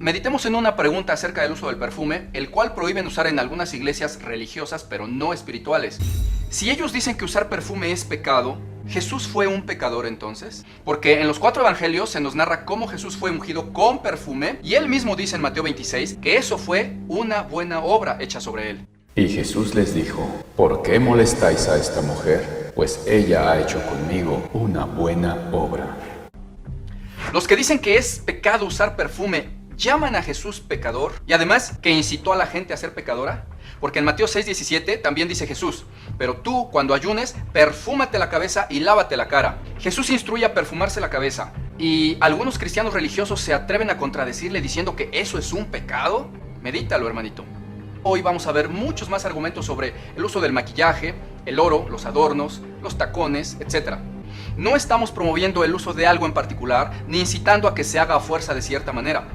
meditemos en una pregunta acerca del uso del perfume, el cual prohíben usar en algunas iglesias religiosas, pero no espirituales. Si ellos dicen que usar perfume es pecado, ¿Jesús fue un pecador entonces? Porque en los 4 evangelios se nos narra cómo Jesús fue ungido con perfume, y él mismo dice en Mateo 26 que eso fue una buena obra hecha sobre él. Y Jesús les dijo: ¿Por qué molestáis a esta mujer? Pues ella ha hecho conmigo una buena obra. Los que dicen que es pecado usar perfume, ¿llaman a Jesús pecador? Y además, ¿que incitó a la gente a ser pecadora? Porque en Mateo 6:17 también dice Jesús: pero tú, cuando ayunes, perfúmate la cabeza y lávate la cara. Jesús instruye a perfumarse la cabeza. ¿Y algunos cristianos religiosos se atreven a contradecirle diciendo que eso es un pecado? Medítalo, hermanito. Hoy vamos a ver muchos más argumentos sobre el uso del maquillaje, el oro, los adornos, los tacones, etc. No estamos promoviendo el uso de algo en particular, ni incitando a que se haga a fuerza de cierta manera.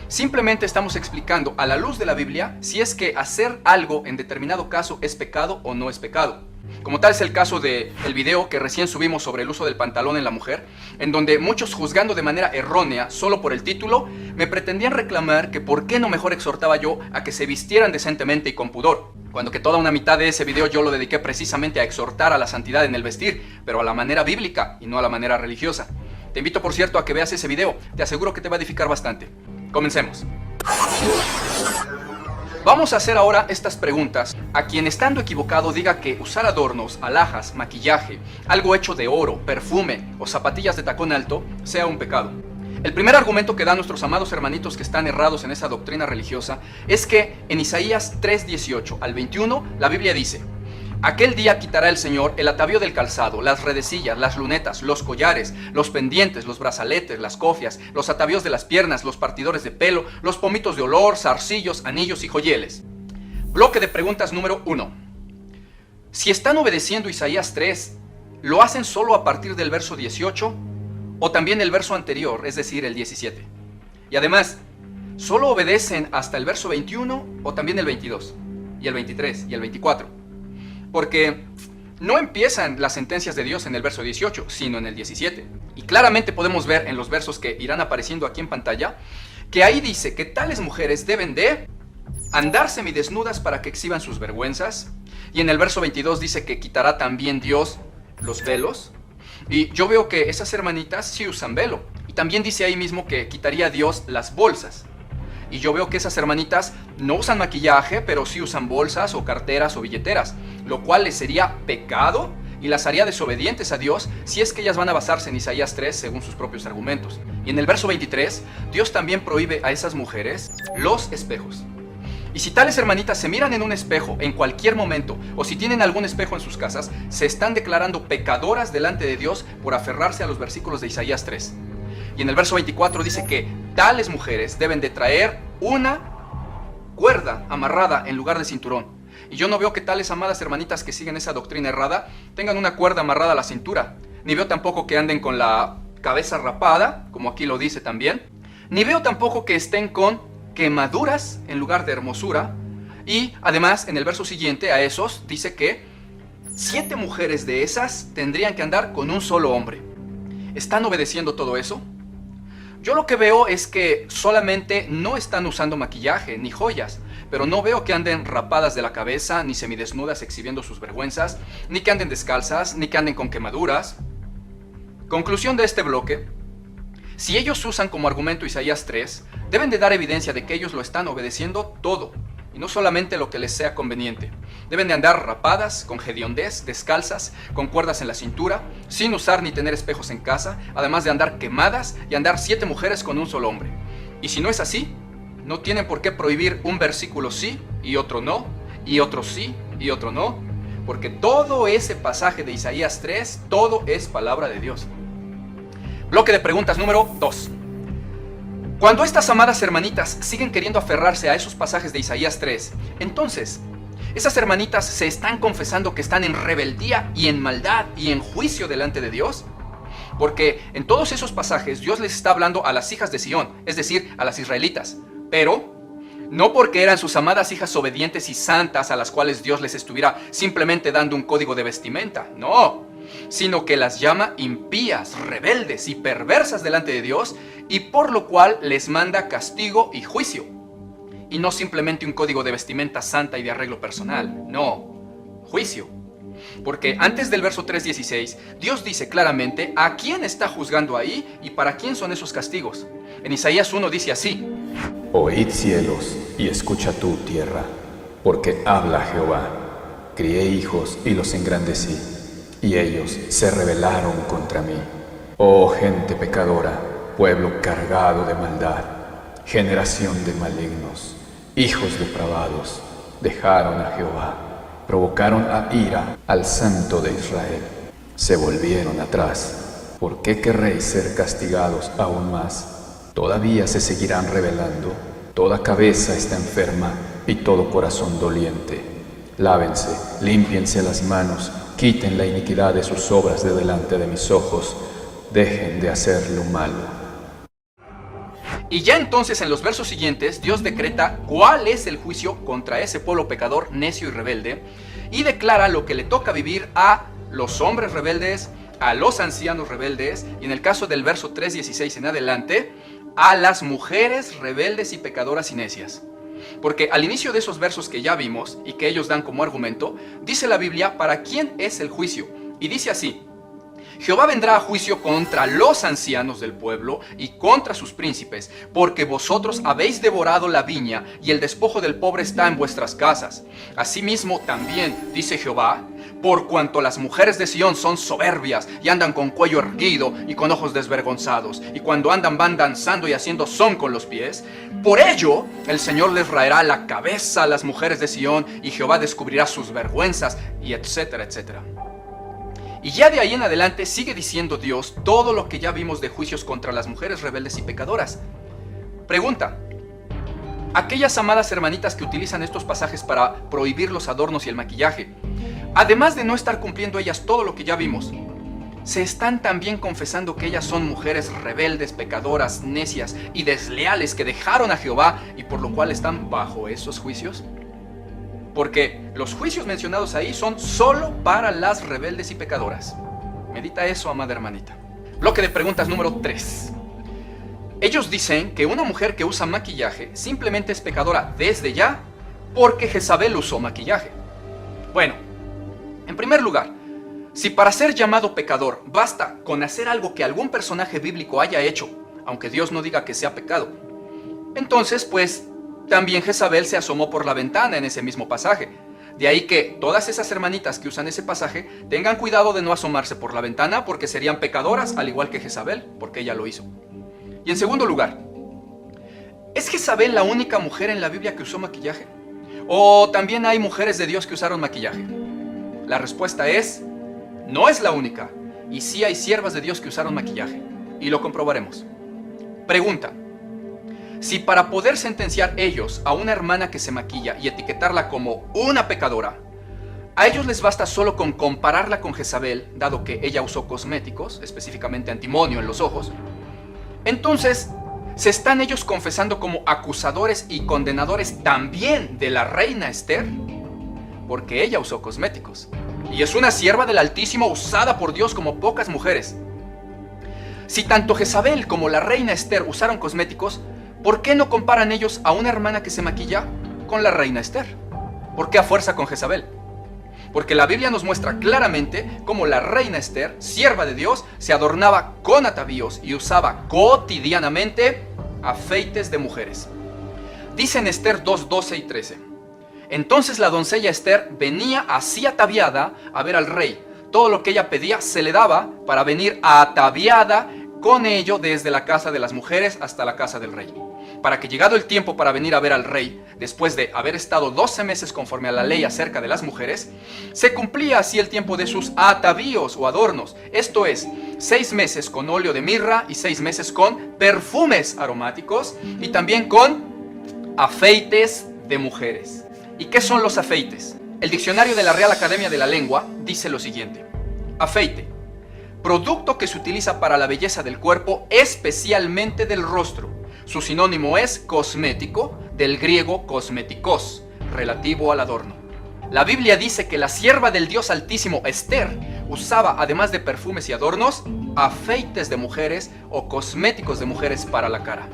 Simplemente estamos explicando a la luz de la Biblia si es que hacer algo en determinado caso es pecado o no es pecado. Como tal es el caso del video que recién subimos sobre el uso del pantalón en la mujer, en donde muchos, juzgando de manera errónea solo por el título, me pretendían reclamar que por qué no mejor exhortaba yo a que se vistieran decentemente y con pudor, cuando que toda una mitad de ese video yo lo dediqué precisamente a exhortar a la santidad en el vestir, pero a la manera bíblica y no a la manera religiosa. Te invito, por cierto, a que veas ese video, te aseguro que te va a edificar bastante. Comencemos. Vamos a hacer ahora estas preguntas a quien, estando equivocado, diga que usar adornos, alhajas, maquillaje, algo hecho de oro, perfume o zapatillas de tacón alto sea un pecado. El primer argumento que dan nuestros amados hermanitos que están errados en esa doctrina religiosa es que en Isaías 3:18 al 21 la Biblia dice: aquel día quitará el Señor el atavío del calzado, las redecillas, las lunetas, los collares, los pendientes, los brazaletes, las cofias, los atavíos de las piernas, los partidores de pelo, los pomitos de olor, zarcillos, anillos y joyeles. Bloque de preguntas número 1. Si están obedeciendo Isaías 3, ¿lo hacen solo a partir del verso 18 o también el verso anterior, es decir, el 17? Y además, ¿solo obedecen hasta el verso 21 o también el 22, y el 23 y el 24? Porque no empiezan las sentencias de Dios en el verso 18, sino en el 17. Y claramente podemos ver en los versos que irán apareciendo aquí en pantalla, que ahí dice que tales mujeres deben de andar semidesnudas para que exhiban sus vergüenzas. Y en el verso 22 dice que quitará también Dios los velos. Y yo veo que esas hermanitas sí usan velo. Y también dice ahí mismo que quitaría Dios las bolsas. Y yo veo que esas hermanitas no usan maquillaje, pero sí usan bolsas o carteras o billeteras, lo cual les sería pecado y las haría desobedientes a Dios si es que ellas van a basarse en Isaías 3 según sus propios argumentos. Y en el verso 23, Dios también prohíbe a esas mujeres los espejos. Y si tales hermanitas se miran en un espejo en cualquier momento, o si tienen algún espejo en sus casas, se están declarando pecadoras delante de Dios por aferrarse a los versículos de Isaías 3. Y en el verso 24 dice que tales mujeres deben de traer una cuerda amarrada en lugar de cinturón. Y yo no veo que tales amadas hermanitas que siguen esa doctrina errada tengan una cuerda amarrada a la cintura. Ni veo tampoco que anden con la cabeza rapada, como aquí lo dice también. Ni veo tampoco que estén con quemaduras en lugar de hermosura. Y además, en el verso siguiente a esos dice que 7 mujeres de esas tendrían que andar con un solo hombre. ¿Están obedeciendo todo eso? Yo lo que veo es que solamente no están usando maquillaje ni joyas, pero no veo que anden rapadas de la cabeza, ni semidesnudas exhibiendo sus vergüenzas, ni que anden descalzas, ni que anden con quemaduras. Conclusión de este bloque: si ellos usan como argumento Isaías 3, deben de dar evidencia de que ellos lo están obedeciendo todo, y no solamente lo que les sea conveniente. Deben de andar rapadas, con hediondez, descalzas, con cuerdas en la cintura, sin usar ni tener espejos en casa, además de andar quemadas y andar 7 mujeres con un solo hombre. Y si no es así, no tienen por qué prohibir un versículo sí y otro no, y otro sí y otro no, porque todo ese pasaje de Isaías 3, todo es palabra de Dios. Bloque de preguntas número 2. Cuando estas amadas hermanitas siguen queriendo aferrarse a esos pasajes de Isaías 3, entonces, esas hermanitas se están confesando que están en rebeldía y en maldad y en juicio delante de Dios. Porque en todos esos pasajes Dios les está hablando a las hijas de Sión, es decir, a las israelitas. Pero no porque eran sus amadas hijas obedientes y santas a las cuales Dios les estuviera simplemente dando un código de vestimenta. No, sino que las llama impías, rebeldes y perversas delante de Dios, y por lo cual les manda castigo y juicio. Y no simplemente un código de vestimenta santa y de arreglo personal, no, juicio. Porque antes del verso 3:16, Dios dice claramente a quién está juzgando ahí y para quién son esos castigos. En Isaías 1 dice así: Oíd cielos y escucha tú tierra, porque habla Jehová. Crié hijos y los engrandecí, y ellos se rebelaron contra mí. Oh gente pecadora, pueblo cargado de maldad, generación de malignos, hijos depravados, dejaron a Jehová. Provocaron a ira al Santo de Israel. Se volvieron atrás. ¿Por qué querréis ser castigados aún más? Todavía se seguirán rebelando. Toda cabeza está enferma y todo corazón doliente. Lávense, límpiense las manos, quiten la iniquidad de sus obras de delante de mis ojos. Dejen de hacer lo malo. Y ya entonces en los versos siguientes Dios decreta cuál es el juicio contra ese pueblo pecador, necio y rebelde, y declara lo que le toca vivir a los hombres rebeldes, a los ancianos rebeldes, y en el caso del verso 3:16 en adelante, a las mujeres rebeldes y pecadoras y necias. Porque al inicio de esos versos que ya vimos y que ellos dan como argumento, dice la Biblia para quién es el juicio, y dice así: Jehová vendrá a juicio contra los ancianos del pueblo y contra sus príncipes, porque vosotros habéis devorado la viña y el despojo del pobre está en vuestras casas. Asimismo también, dice Jehová, por cuanto las mujeres de Sión son soberbias y andan con cuello erguido y con ojos desvergonzados, y cuando andan van danzando y haciendo son con los pies, por ello el Señor les raerá la cabeza a las mujeres de Sión, y Jehová descubrirá sus vergüenzas, y etcétera, etcétera. Y ya de ahí en adelante sigue diciendo Dios todo lo que ya vimos de juicios contra las mujeres rebeldes y pecadoras. Pregunta: aquellas amadas hermanitas que utilizan estos pasajes para prohibir los adornos y el maquillaje, además de no estar cumpliendo ellas todo lo que ya vimos, ¿se están también confesando que ellas son mujeres rebeldes, pecadoras, necias y desleales que dejaron a Jehová y por lo cual están bajo esos juicios? Porque los juicios mencionados ahí son solo para las rebeldes y pecadoras. Medita eso, amada hermanita. Bloque de preguntas número 3. Ellos dicen que una mujer que usa maquillaje simplemente es pecadora desde ya porque Jezabel usó maquillaje. Bueno, en primer lugar, si para ser llamado pecador basta con hacer algo que algún personaje bíblico haya hecho, aunque Dios no diga que sea pecado, entonces pues también Jezabel se asomó por la ventana en ese mismo pasaje. De ahí que todas esas hermanitas que usan ese pasaje tengan cuidado de no asomarse por la ventana, porque serían pecadoras al igual que Jezabel, porque ella lo hizo. Y en segundo lugar, ¿es Jezabel la única mujer en la Biblia que usó maquillaje? ¿O también hay mujeres de Dios que usaron maquillaje? La respuesta es: no es la única, y sí hay siervas de Dios que usaron maquillaje, y lo comprobaremos. Pregunta: si para poder sentenciar ellos a una hermana que se maquilla y etiquetarla como una pecadora, a ellos les basta solo con compararla con Jezabel, dado que ella usó cosméticos, específicamente antimonio en los ojos, entonces, ¿se están ellos confesando como acusadores y condenadores también de la reina Esther? Porque ella usó cosméticos, y es una sierva del Altísimo usada por Dios como pocas mujeres. Si tanto Jezabel como la reina Esther usaron cosméticos, ¿por qué no comparan ellos a una hermana que se maquilla con la reina Esther? ¿Por qué a fuerza con Jezabel? Porque la Biblia nos muestra claramente cómo la reina Esther, sierva de Dios, se adornaba con atavíos y usaba cotidianamente afeites de mujeres. Dice en Esther 2:12 y 13: entonces la doncella Esther venía así ataviada a ver al rey. Todo lo que ella pedía se le daba para venir ataviada con ello desde la casa de las mujeres hasta la casa del rey, para que llegado el tiempo para venir a ver al rey, después de haber estado 12 meses conforme a la ley acerca de las mujeres, se cumplía así el tiempo de sus atavíos o adornos, esto es, 6 meses con óleo de mirra y 6 meses con perfumes aromáticos y también con afeites de mujeres. ¿Y qué son los afeites? El diccionario de la Real Academia de la Lengua dice lo siguiente: afeite, producto que se utiliza para la belleza del cuerpo, especialmente del rostro. Su sinónimo es cosmético, del griego cosmetikos, relativo al adorno. La Biblia dice que la sierva del Dios Altísimo, Esther, usaba, además de perfumes y adornos, afeites de mujeres o cosméticos de mujeres para la cara.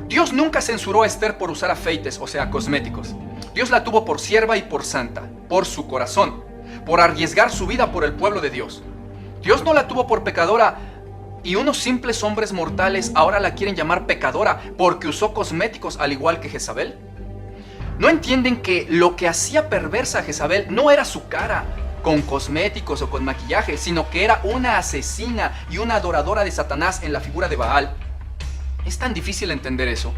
Dios nunca censuró a Esther por usar afeites, o sea, cosméticos. Dios la tuvo por sierva y por santa, por su corazón, por arriesgar su vida por el pueblo de Dios. Dios no la tuvo por pecadora, y unos simples hombres mortales ahora la quieren llamar pecadora porque usó cosméticos al igual que Jezabel. ¿No entienden que lo que hacía perversa a Jezabel no era su cara con cosméticos o con maquillaje, sino que era una asesina y una adoradora de Satanás en la figura de Baal? ¿Es tan difícil entender eso?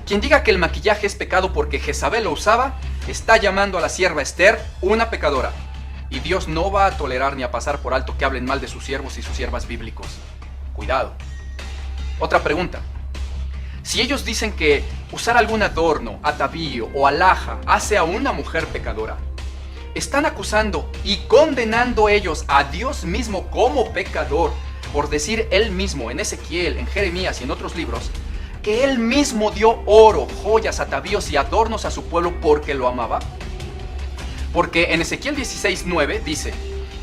Quien diga que el maquillaje es pecado porque Jezabel lo usaba, está llamando a la sierva Esther una pecadora. Y Dios no va a tolerar ni a pasar por alto que hablen mal de sus siervos y sus siervas bíblicos. Cuidado. Otra pregunta. Si ellos dicen que usar algún adorno, atavío o alhaja hace a una mujer pecadora, están acusando y condenando ellos a Dios mismo como pecador por decir él mismo en Ezequiel, en Jeremías y en otros libros que él mismo dio oro, joyas, atavíos y adornos a su pueblo porque lo amaba. Porque en Ezequiel 16:9 dice: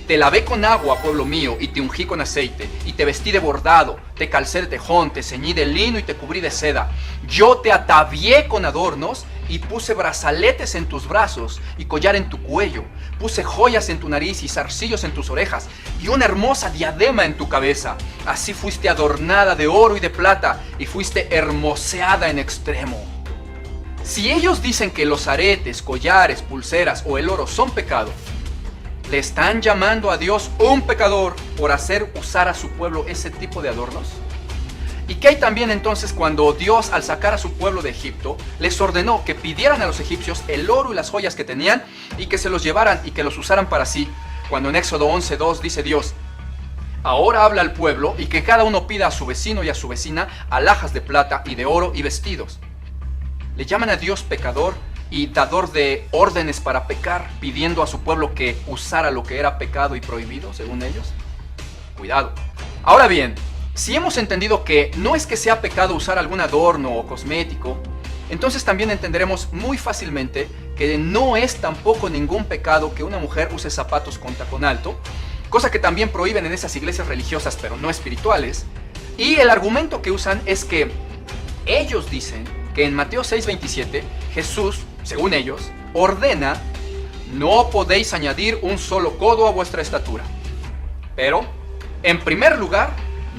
te lavé con agua, pueblo mío, y te ungí con aceite, y te vestí de bordado, te calcé de tejón, te ceñí de lino y te cubrí de seda. Yo te atavié con adornos y puse brazaletes en tus brazos y collar en tu cuello. Puse joyas en tu nariz y zarcillos en tus orejas y una hermosa diadema en tu cabeza. Así fuiste adornada de oro y de plata y fuiste hermoseada en extremo. Si ellos dicen que los aretes, collares, pulseras o el oro son pecado, ¿le están llamando a Dios un pecador por hacer usar a su pueblo ese tipo de adornos? ¿Y qué hay también entonces cuando Dios, al sacar a su pueblo de Egipto, les ordenó que pidieran a los egipcios el oro y las joyas que tenían y que se los llevaran y que los usaran para sí? Cuando en Éxodo 11:2 dice Dios: ahora habla al pueblo y que cada uno pida a su vecino y a su vecina alhajas de plata y de oro y vestidos. ¿Le llaman a Dios pecador y dador de órdenes para pecar, pidiendo a su pueblo que usara lo que era pecado y prohibido, según ellos? Cuidado. Ahora bien, si hemos entendido que no es que sea pecado usar algún adorno o cosmético, entonces también entenderemos muy fácilmente que no es tampoco ningún pecado que una mujer use zapatos con tacón alto, cosa que también prohíben en esas iglesias religiosas pero no espirituales. Y el argumento que usan es que ellos dicen que en Mateo 6:27 Jesús, según ellos, ordena: no podéis añadir un solo codo a vuestra estatura. Pero, en primer lugar,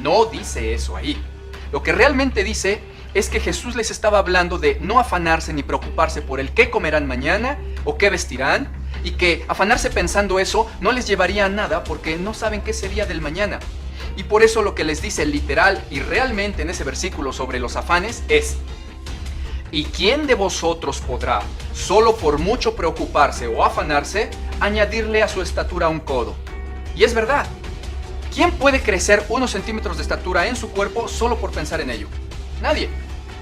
no dice eso ahí. Lo que realmente dice es que Jesús les estaba hablando de no afanarse ni preocuparse por el qué comerán mañana o qué vestirán, y que afanarse pensando eso no les llevaría a nada porque no saben qué sería del mañana. Y por eso lo que les dice literal y realmente en ese versículo sobre los afanes es: ¿y quién de vosotros podrá, solo por mucho preocuparse o afanarse, añadirle a su estatura un codo? Y es verdad. ¿Quién puede crecer unos centímetros de estatura en su cuerpo solo por pensar en ello? Nadie.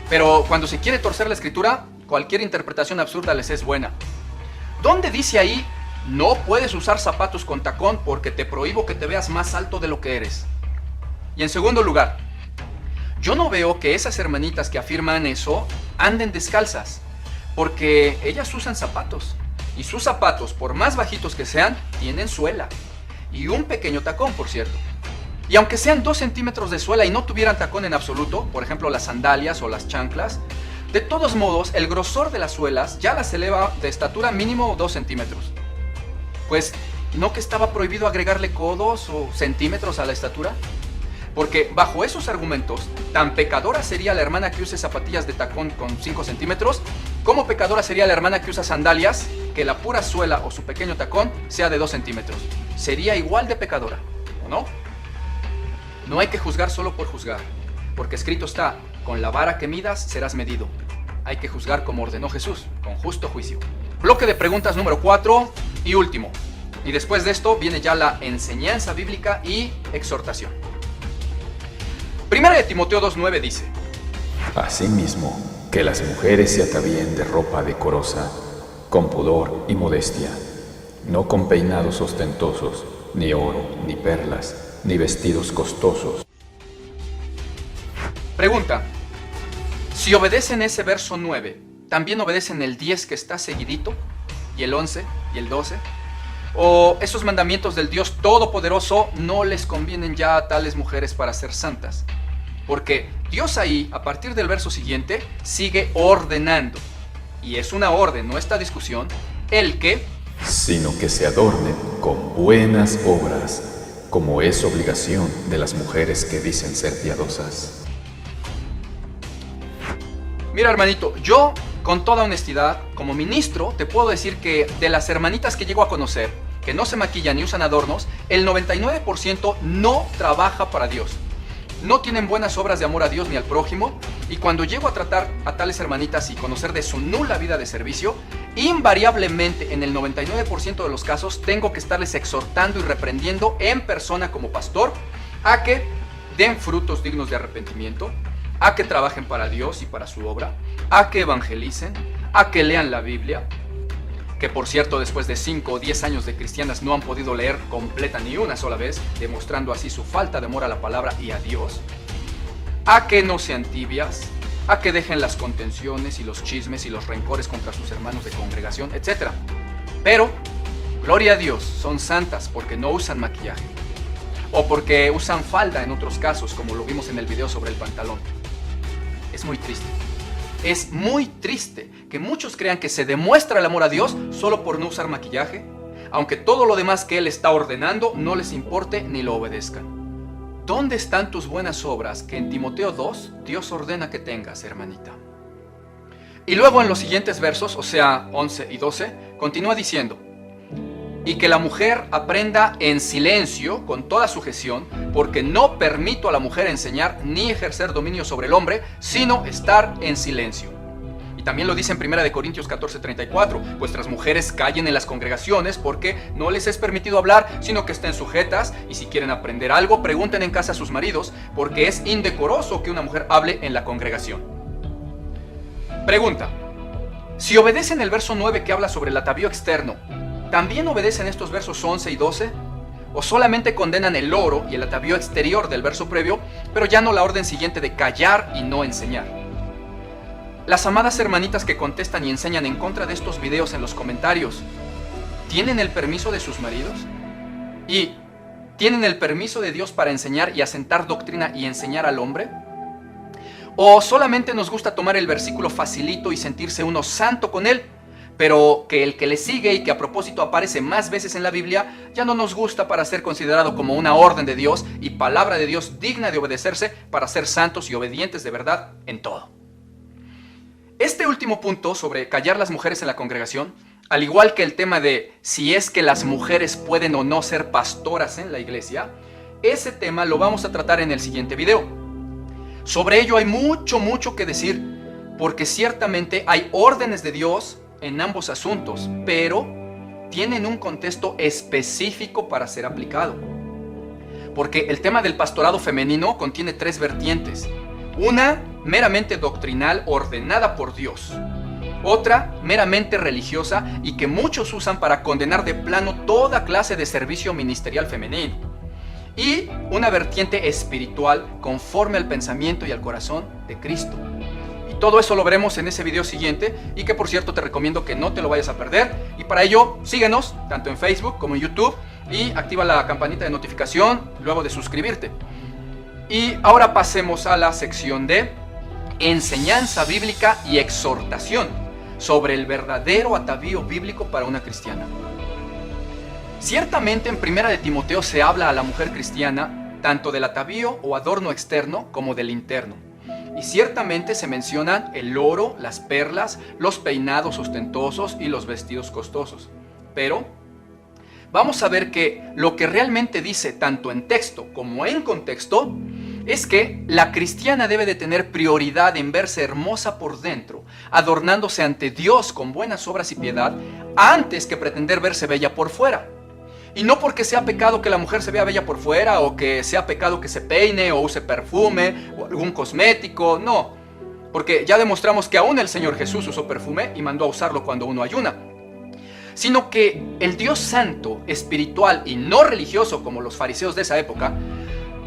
Pero cuando se quiere torcer la escritura, cualquier interpretación absurda les es buena. ¿Dónde dice ahí: no puedes usar zapatos con tacón porque te prohíbo que te veas más alto de lo que eres? Y en segundo lugar, yo no veo que esas hermanitas que afirman eso anden descalzas, porque ellas usan zapatos, y sus zapatos, por más bajitos que sean, tienen suela, y un pequeño tacón, por cierto. Y aunque sean 2 centímetros de suela y no tuvieran tacón en absoluto, por ejemplo las sandalias o las chanclas, de todos modos el grosor de las suelas ya las eleva de estatura mínimo 2 centímetros. Pues, ¿no que estaba prohibido agregarle codos o centímetros a la estatura? Porque bajo esos argumentos, tan pecadora sería la hermana que use zapatillas de tacón con 5 centímetros, como pecadora sería la hermana que usa sandalias, que la pura suela o su pequeño tacón sea de 2 centímetros. Sería igual de pecadora, ¿o no? No hay que juzgar solo por juzgar, porque escrito está: con la vara que midas serás medido. Hay que juzgar como ordenó Jesús, con justo juicio. Bloque de preguntas número 4 y último. Y después de esto viene ya la enseñanza bíblica y exhortación. Primera de Timoteo 2:9 dice: Asimismo, que las mujeres se atavíen de ropa decorosa, con pudor y modestia, no con peinados ostentosos, ni oro, ni perlas, ni vestidos costosos. Pregunta: si obedecen ese verso 9, ¿también obedecen el 10 que está seguidito? ¿Y el 11? ¿Y el 12? o esos mandamientos del Dios Todopoderoso no les convienen ya a tales mujeres para ser santas. Porque Dios ahí, a partir del verso siguiente, sigue ordenando. Y es una orden, no esta discusión, el que sino que se adornen con buenas obras, como es obligación de las mujeres que dicen ser piadosas. Mira, hermanito, yo con toda honestidad, como ministro, te puedo decir que de las hermanitas que llego a conocer, que no se maquillan ni usan adornos, el 99% no trabaja para Dios. No tienen buenas obras de amor a Dios ni al prójimo, y cuando llego a tratar a tales hermanitas y conocer de su nula vida de servicio, invariablemente en el 99% de los casos tengo que estarles exhortando y reprendiendo en persona como pastor a que den frutos dignos de arrepentimiento, a que trabajen para Dios y para su obra, a que evangelicen, a que lean la Biblia, que por cierto después de 5 o 10 años de cristianas no han podido leer completa ni una sola vez, demostrando así su falta de amor a la palabra y a Dios, a que no sean tibias, a que dejen las contenciones y los chismes y los rencores contra sus hermanos de congregación, etc. Pero, gloria a Dios, son santas porque no usan maquillaje, o porque usan falda en otros casos, como lo vimos en el video sobre el pantalón. Es muy triste. Es muy triste que muchos crean que se demuestra el amor a Dios solo por no usar maquillaje, aunque todo lo demás que Él está ordenando no les importe ni lo obedezcan. ¿Dónde están tus buenas obras que en Timoteo 2 Dios ordena que tengas, hermanita? Y luego en los siguientes versos, o sea, 11 y 12, continúa diciendo: y que la mujer aprenda en silencio, con toda sujeción, porque no permito a la mujer enseñar ni ejercer dominio sobre el hombre, sino estar en silencio. Y también lo dice en 1 Corintios 14:34, vuestras mujeres callen en las congregaciones, porque no les es permitido hablar, sino que estén sujetas, y si quieren aprender algo, pregunten en casa a sus maridos, porque es indecoroso que una mujer hable en la congregación. Pregunta: si obedecen el verso 9 que habla sobre el atavío externo, ¿también obedecen estos versos 11 y 12? ¿O solamente condenan el oro y el atavío exterior del verso previo, pero ya no la orden siguiente de callar y no enseñar? Las amadas hermanitas que contestan y enseñan en contra de estos videos en los comentarios, ¿tienen el permiso de sus maridos? ¿Y tienen el permiso de Dios para enseñar y asentar doctrina y enseñar al hombre? ¿O solamente nos gusta tomar el versículo facilito y sentirse uno santo con él, pero que el que le sigue y que a propósito aparece más veces en la Biblia ya no nos gusta para ser considerado como una orden de Dios y palabra de Dios digna de obedecerse para ser santos y obedientes de verdad en todo? Este último punto sobre callar las mujeres en la congregación, al igual que el tema de si es que las mujeres pueden o no ser pastoras en la iglesia, ese tema lo vamos a tratar en el siguiente video. Sobre ello hay mucho que decir, porque ciertamente hay órdenes de Dios en ambos asuntos, pero tienen un contexto específico para ser aplicado. Porque el tema del pastorado femenino contiene 3 vertientes. Una meramente doctrinal ordenada por Dios. Otra meramente religiosa y que muchos usan para condenar de plano toda clase de servicio ministerial femenino. Y una vertiente espiritual conforme al pensamiento y al corazón de Cristo. Todo eso lo veremos en ese video siguiente y que por cierto te recomiendo que no te lo vayas a perder. Y para ello síguenos tanto en Facebook como en YouTube y activa la campanita de notificación luego de suscribirte. Y ahora pasemos a la sección de enseñanza bíblica y exhortación sobre el verdadero atavío bíblico para una cristiana. Ciertamente en 1 de Timoteo se habla a la mujer cristiana tanto del atavío o adorno externo como del interno. Y ciertamente se mencionan el oro, las perlas, los peinados ostentosos y los vestidos costosos. Pero vamos a ver que lo que realmente dice tanto en texto como en contexto es que la cristiana debe de tener prioridad en verse hermosa por dentro, adornándose ante Dios con buenas obras y piedad, antes que pretender verse bella por fuera. Y no porque sea pecado que la mujer se vea bella por fuera, o que sea pecado que se peine o use perfume o algún cosmético, no. Porque ya demostramos que aún el Señor Jesús usó perfume y mandó a usarlo cuando uno ayuna. Sino que el Dios santo, espiritual y no religioso como los fariseos de esa época,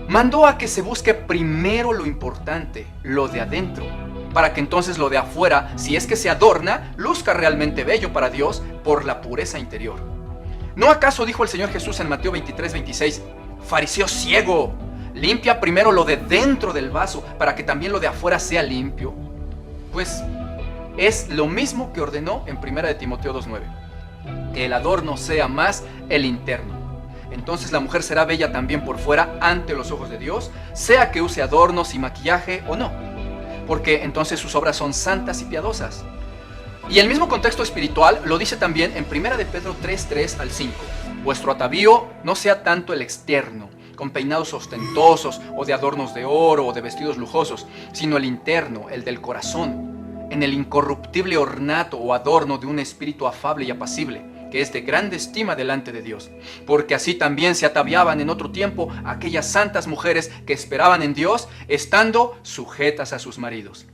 mandó a que se busque primero lo importante, lo de adentro, para que entonces lo de afuera, si es que se adorna, luzca realmente bello para Dios por la pureza interior. ¿No acaso dijo el Señor Jesús en Mateo 23:26, fariseo ciego, limpia primero lo de dentro del vaso para que también lo de afuera sea limpio? Pues es lo mismo que ordenó en 1 de Timoteo 2:9, que el adorno sea más el interno. Entonces la mujer será bella también por fuera ante los ojos de Dios, sea que use adornos y maquillaje o no, porque entonces sus obras son santas y piadosas. Y el mismo contexto espiritual lo dice también en 1 de Pedro 3:3 al 5. Vuestro atavío no sea tanto el externo, con peinados ostentosos o de adornos de oro o de vestidos lujosos, sino el interno, el del corazón, en el incorruptible ornato o adorno de un espíritu afable y apacible, que es de grande estima delante de Dios. Porque así también se ataviaban en otro tiempo aquellas santas mujeres que esperaban en Dios, estando sujetas a sus maridos.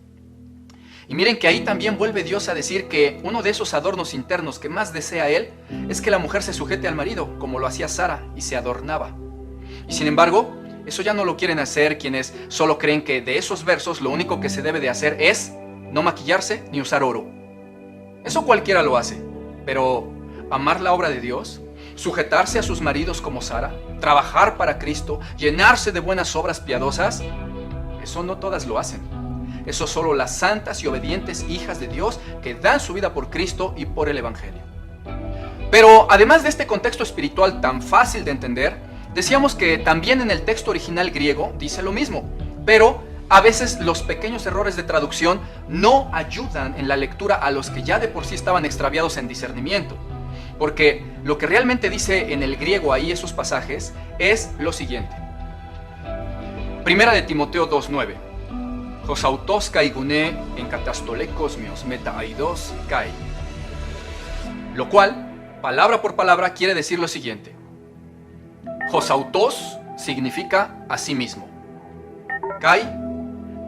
Y miren que ahí también vuelve Dios a decir que uno de esos adornos internos que más desea Él es que la mujer se sujete al marido, como lo hacía Sara, y se adornaba. Y sin embargo, eso ya no lo quieren hacer quienes solo creen que de esos versos lo único que se debe de hacer es no maquillarse ni usar oro. Eso cualquiera lo hace, pero amar la obra de Dios, sujetarse a sus maridos como Sara, trabajar para Cristo, llenarse de buenas obras piadosas, eso no todas lo hacen. Eso solo las santas y obedientes hijas de Dios que dan su vida por Cristo y por el Evangelio. Pero además de este contexto espiritual tan fácil de entender, decíamos que también en el texto original griego dice lo mismo, pero a veces los pequeños errores de traducción no ayudan en la lectura a los que ya de por sí estaban extraviados en discernimiento. Porque lo que realmente dice en el griego ahí esos pasajes es lo siguiente. 1 de Timoteo 2:9. Josautos kai gune en katastole cosmios meta aidos kai. Lo cual, palabra por palabra, quiere decir lo siguiente. Josautos significa a sí mismo. Kai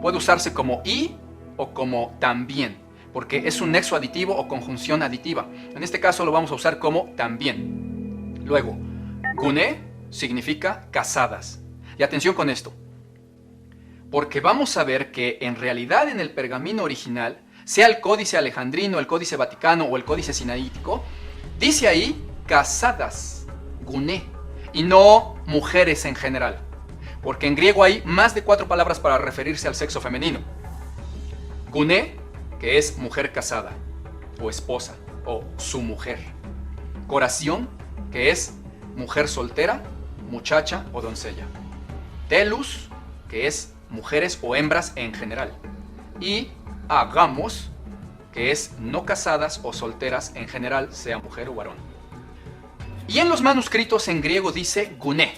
puede usarse como y o como también, porque es un nexo aditivo o conjunción aditiva. En este caso lo vamos a usar como también. Luego, gune significa casadas. Y atención con esto, porque vamos a ver que en realidad en el pergamino original, sea el códice alejandrino, el códice vaticano o el códice sinaítico, dice ahí casadas, gune, y no mujeres en general. Porque en griego hay más de 4 palabras para referirse al sexo femenino. Gune, que es mujer casada, o esposa, o su mujer. Coración, que es mujer soltera, muchacha o doncella. Telus, que es mujeres o hembras en general. Y agamos, que es no casadas o solteras en general, sea mujer o varón. Y en los manuscritos en griego dice gune,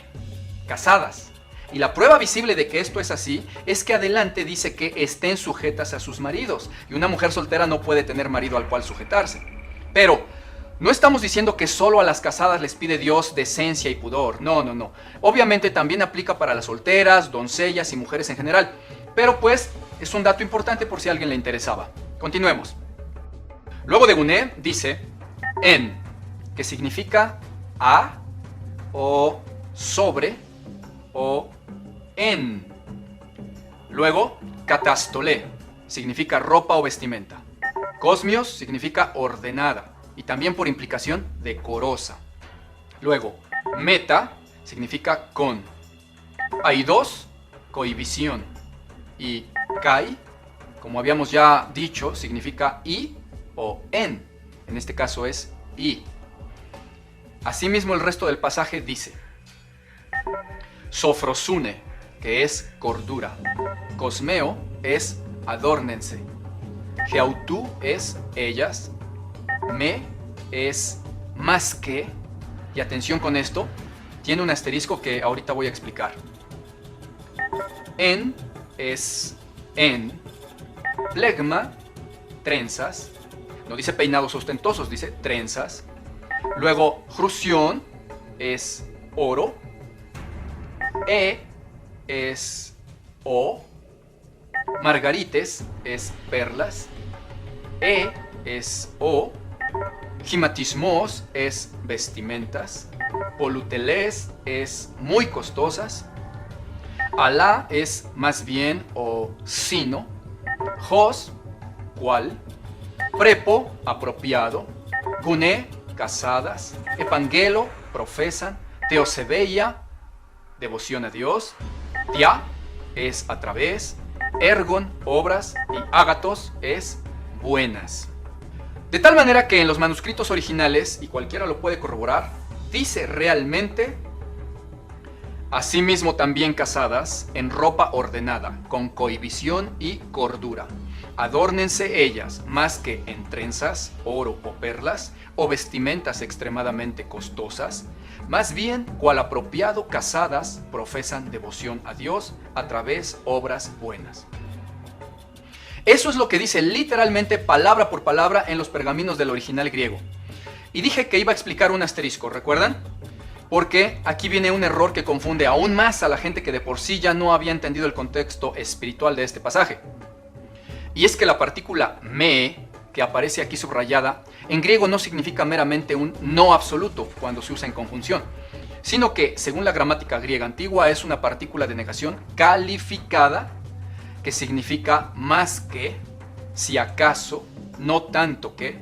casadas. Y la prueba visible de que esto es así es que adelante dice que estén sujetas a sus maridos. Y una mujer soltera no puede tener marido al cual sujetarse. Pero no estamos diciendo que solo a las casadas les pide Dios decencia y pudor. No, no, no. Obviamente también aplica para las solteras, doncellas y mujeres en general. Pero pues es un dato importante por si a alguien le interesaba. Continuemos. Luego de gune dice en, que significa a o sobre o en. Luego, katastole significa ropa o vestimenta. Cosmios significa ordenada y también por implicación decorosa. Luego, meta significa con. Aidos, cohibición. Y kai, como habíamos ya dicho, significa y o en. En este caso es y. Asimismo, el resto del pasaje dice sofrosune, que es cordura. Cosmeo es adórnense. Geautú es ellas. Me es más que. Y atención con esto, tiene un asterisco que ahorita voy a explicar. En es en. Plegma, trenzas. No dice peinados ostentosos, dice trenzas. Luego, Hrusión es oro. E es o. Margarites es perlas. E es o. Gimatismos es vestimentas. Poluteles es muy costosas. Alá es más bien o sino. Jos, cual. Prepo, apropiado. Gune, casadas, epangelo, profesan, teosebeia, devoción a Dios, dia es a través, ergon, obras, y ágatos es buenas. De tal manera que en los manuscritos originales, y cualquiera lo puede corroborar, dice realmente: asimismo también casadas, en ropa ordenada, con cohibición y cordura. Adórnense ellas más que en trenzas, oro o perlas, o vestimentas extremadamente costosas, más bien, cual apropiado casadas, profesan devoción a Dios a través obras buenas. Eso es lo que dice literalmente palabra por palabra en los pergaminos del original griego. Y dije que iba a explicar un asterisco, ¿recuerdan? Porque aquí viene un error que confunde aún más a la gente que de por sí ya no había entendido el contexto espiritual de este pasaje. Y es que la partícula me, que aparece aquí subrayada, en griego no significa meramente un no absoluto cuando se usa en conjunción, sino que, según la gramática griega antigua, es una partícula de negación calificada que significa más que, si acaso, no tanto que.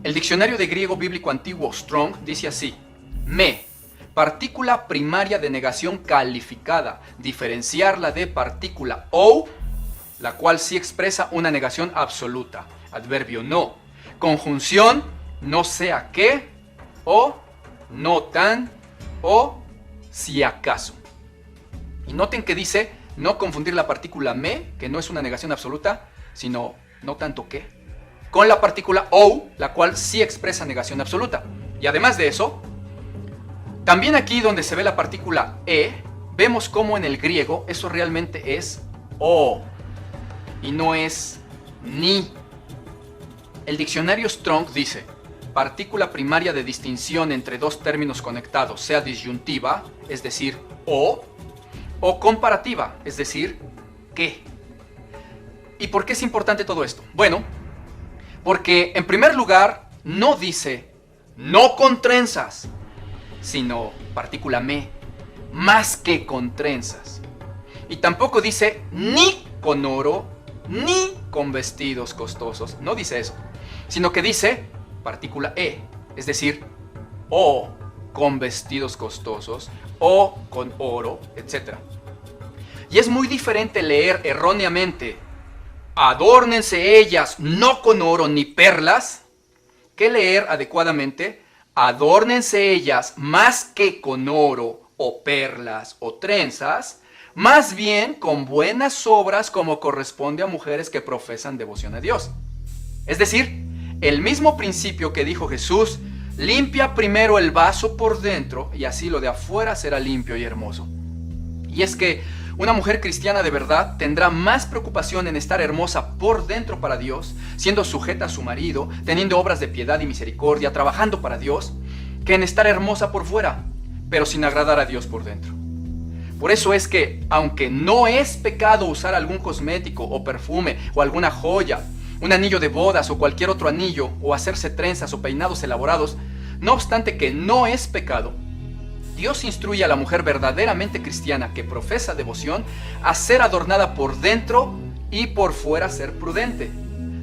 El diccionario de griego bíblico antiguo Strong dice así: me, partícula primaria de negación calificada, diferenciarla de partícula o, la cual sí expresa una negación absoluta. Adverbio no. Conjunción no sea que, o, no tan, o, si acaso. Y noten que dice no confundir la partícula me, que no es una negación absoluta, sino no tanto que, con la partícula o, la cual sí expresa negación absoluta. Y además de eso, también aquí donde se ve la partícula vemos cómo en el griego eso realmente es o, y no es ni. El diccionario Strong dice: partícula primaria de distinción entre dos términos conectados, sea disyuntiva, es decir, o comparativa, es decir, que. ¿Y por qué es importante todo esto? Bueno, porque en primer lugar no dice no con trenzas, sino partícula me, más que con trenzas. Y tampoco dice ni con oro, ni con vestidos costosos. No dice eso, sino que dice partícula es decir, o con vestidos costosos, o con oro, etc. Y es muy diferente leer erróneamente adórnense ellas no con oro ni perlas, que leer adecuadamente adórnense ellas más que con oro o perlas o trenzas, más bien con buenas obras como corresponde a mujeres que profesan devoción a Dios. Es decir, el mismo principio que dijo Jesús: limpia primero el vaso por dentro y así lo de afuera será limpio y hermoso. Y es que una mujer cristiana de verdad tendrá más preocupación en estar hermosa por dentro para Dios, siendo sujeta a su marido, teniendo obras de piedad y misericordia, trabajando para Dios, que en estar hermosa por fuera, pero sin agradar a Dios por dentro. Por eso es que, aunque no es pecado usar algún cosmético o perfume o alguna joya, un anillo de bodas o cualquier otro anillo, o hacerse trenzas o peinados elaborados, no obstante que no es pecado, Dios instruye a la mujer verdaderamente cristiana que profesa devoción a ser adornada por dentro y por fuera ser prudente,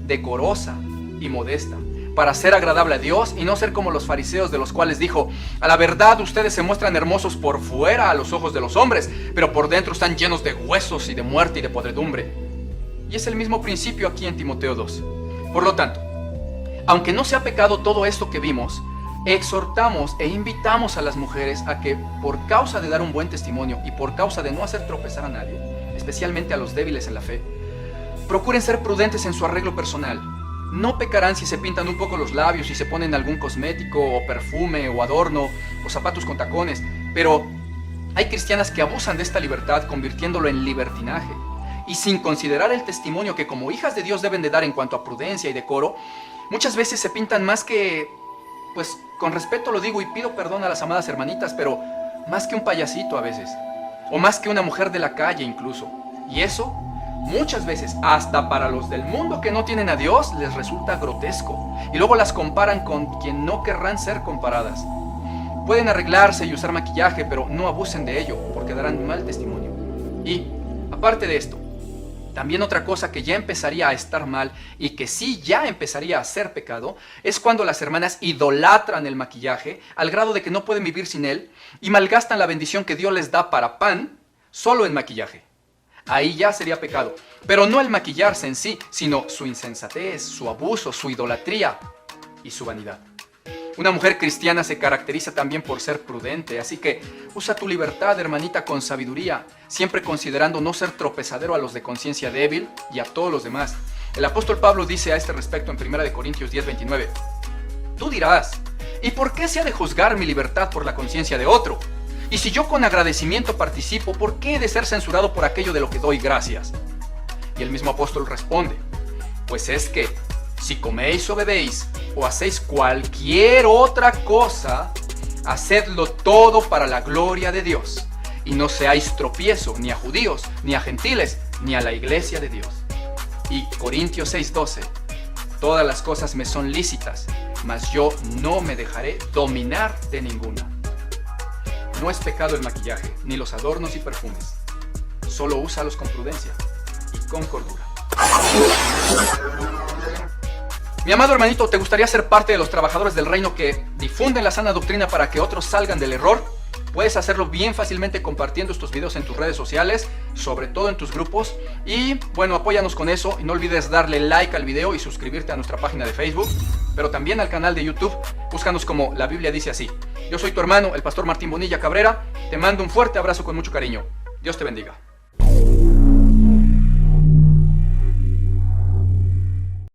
decorosa y modesta, para ser agradable a Dios y no ser como los fariseos, de los cuales dijo: a la verdad ustedes se muestran hermosos por fuera a los ojos de los hombres, pero por dentro están llenos de huesos y de muerte y de podredumbre. Y es el mismo principio aquí en Timoteo 2. Por lo tanto, aunque no sea pecado todo esto que vimos, exhortamos e invitamos a las mujeres a que, por causa de dar un buen testimonio y por causa de no hacer tropezar a nadie, especialmente a los débiles en la fe, procuren ser prudentes en su arreglo personal. No pecarán si se pintan un poco los labios y se ponen algún cosmético o perfume o adorno o zapatos con tacones, pero hay cristianas que abusan de esta libertad convirtiéndolo en libertinaje, y sin considerar el testimonio que como hijas de Dios deben de dar en cuanto a prudencia y decoro, muchas veces se pintan más que, pues con respeto lo digo y pido perdón a las amadas hermanitas, pero más que un payasito a veces, o más que una mujer de la calle incluso. Y eso, muchas veces, hasta para los del mundo que no tienen a Dios, les resulta grotesco. Y luego las comparan con quien no querrán ser comparadas. Pueden arreglarse y usar maquillaje, pero no abusen de ello, porque darán mal testimonio. Y, aparte de esto, También otra cosa que ya empezaría a estar mal y que sí ya empezaría a ser pecado es cuando las hermanas idolatran el maquillaje al grado de que no pueden vivir sin él y malgastan la bendición que Dios les da para pan solo en maquillaje. Ahí ya sería pecado, pero no el maquillarse en sí, sino su insensatez, su abuso, su idolatría y su vanidad. Una mujer cristiana se caracteriza también por ser prudente, así que usa tu libertad, hermanita, con sabiduría, siempre considerando no ser tropezadero a los de conciencia débil y a todos los demás. El apóstol Pablo dice a este respecto en 1 Corintios 10:29, tú dirás, ¿y por qué se ha de juzgar mi libertad por la conciencia de otro? Y si yo con agradecimiento participo, ¿por qué he de ser censurado por aquello de lo que doy gracias? Y el mismo apóstol responde, pues es que si coméis o bebéis o hacéis cualquier otra cosa, hacedlo todo para la gloria de Dios, y no seáis tropiezo ni a judíos, ni a gentiles, ni a la iglesia de Dios. Y Corintios 6:12, todas las cosas me son lícitas, mas yo no me dejaré dominar de ninguna. No es pecado el maquillaje, ni los adornos y perfumes. Solo úsalos con prudencia y con cordura. Mi amado hermanito, ¿te gustaría ser parte de los trabajadores del reino que difunden la sana doctrina para que otros salgan del error? Puedes hacerlo bien fácilmente compartiendo estos videos en tus redes sociales, sobre todo en tus grupos. Y bueno, apóyanos con eso y no olvides darle like al video y suscribirte a nuestra página de Facebook, pero también al canal de YouTube. Búscanos como La Biblia Dice Así. Yo soy tu hermano, el pastor Martín Bonilla Cabrera. Te mando un fuerte abrazo con mucho cariño. Dios te bendiga.